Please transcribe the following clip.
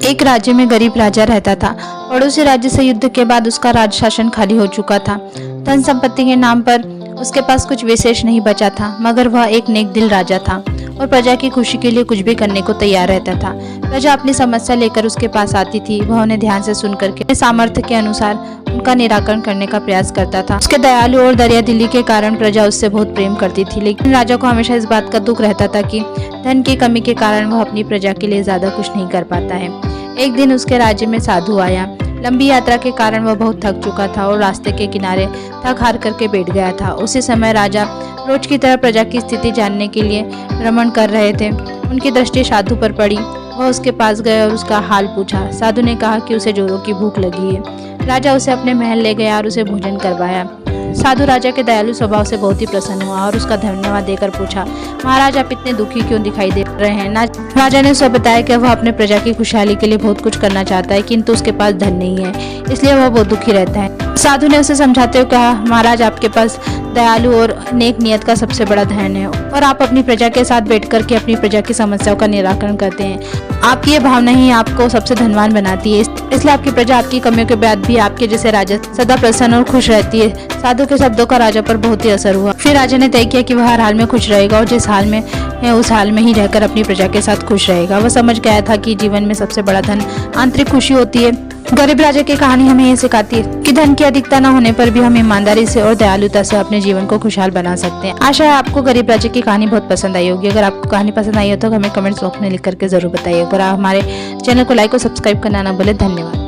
एक राज्य में गरीब राजा रहता था। पड़ोसी राज्य से युद्ध के बाद उसका राज शासन खाली हो चुका था। धन संपत्ति के नाम पर उसके पास कुछ विशेष नहीं बचा था, मगर वह एक नेक दिल राजा था और प्रजा की खुशी के लिए कुछ भी करने को तैयार रहता था। प्रजा अपनी समस्या लेकर उसके पास आती थी। वह उन्हें ध्यान से सुन करके अपने सामर्थ्य के अनुसार उनका निराकरण करने का प्रयास करता था। उसके दयालु और दरिया दिली के कारण प्रजा उससे बहुत प्रेम करती थी, लेकिन राजा को हमेशा इस बात का दुख रहता था कि धन की कमी के कारण वह अपनी प्रजा के लिए ज्यादा कुछ नहीं कर पाता है। एक दिन उसके राज्य में साधु आया। लंबी यात्रा के कारण वह बहुत थक चुका था और रास्ते के किनारे थक हार करके बैठ गया था। उसी समय राजा रोज की तरह प्रजा की स्थिति जानने के लिए भ्रमण कर रहे थे। उनकी दृष्टि साधु पर पड़ी। वह उसके पास गए और उसका हाल पूछा। साधु ने कहा कि उसे जोरों की भूख लगी है। राजा उसे अपने महल ले गया और उसे भोजन करवाया। साधु राजा के दयालु स्वभाव से बहुत ही प्रसन्न हुआ और उसका धन्यवाद देकर पूछा, महाराज आप इतने दुखी क्यों दिखाई दे रहे हैं? राजा ने उसे बताया कि वह अपने प्रजा की खुशहाली के लिए बहुत कुछ करना चाहता है, किंतु उसके पास धन नहीं है, इसलिए वह बहुत दुखी रहता है। साधु ने उसे समझाते हुए कहा, महाराज आपके पास दयालु और नेक नियत का सबसे बड़ा धन है और आप अपनी प्रजा के साथ बैठ करके अपनी प्रजा की समस्याओं का निराकरण करते हैं। आपकी ये भावना ही आपको सबसे धनवान बनाती है, इसलिए आपकी प्रजा आपकी कमियों के बाद भी आपके जैसे राजा सदा प्रसन्न और खुश रहती है। साधु के शब्दों का राजा पर बहुत ही असर हुआ। फिर राजा ने तय किया कि वह हर हाल में खुश रहेगा और जिस हाल में है उस हाल में ही रहकर अपनी प्रजा के साथ खुश रहेगा। वह समझ गया था कि जीवन में सबसे बड़ा धन आंतरिक खुशी होती है। गरीब राजा की कहानी हमें ये सिखाती है कि धन की अधिकता न होने पर भी हम ईमानदारी से और दयालुता से अपने जीवन को खुशहाल बना सकते हैं। आशा है आपको गरीब राजा की कहानी बहुत पसंद आई होगी। अगर आपको कहानी पसंद आई हो तो हमें कमेंट्स बॉक्स में लिख करके जरूर बताइए और हमारे चैनल को लाइक और सब्सक्राइब करना ना भूलें। धन्यवाद।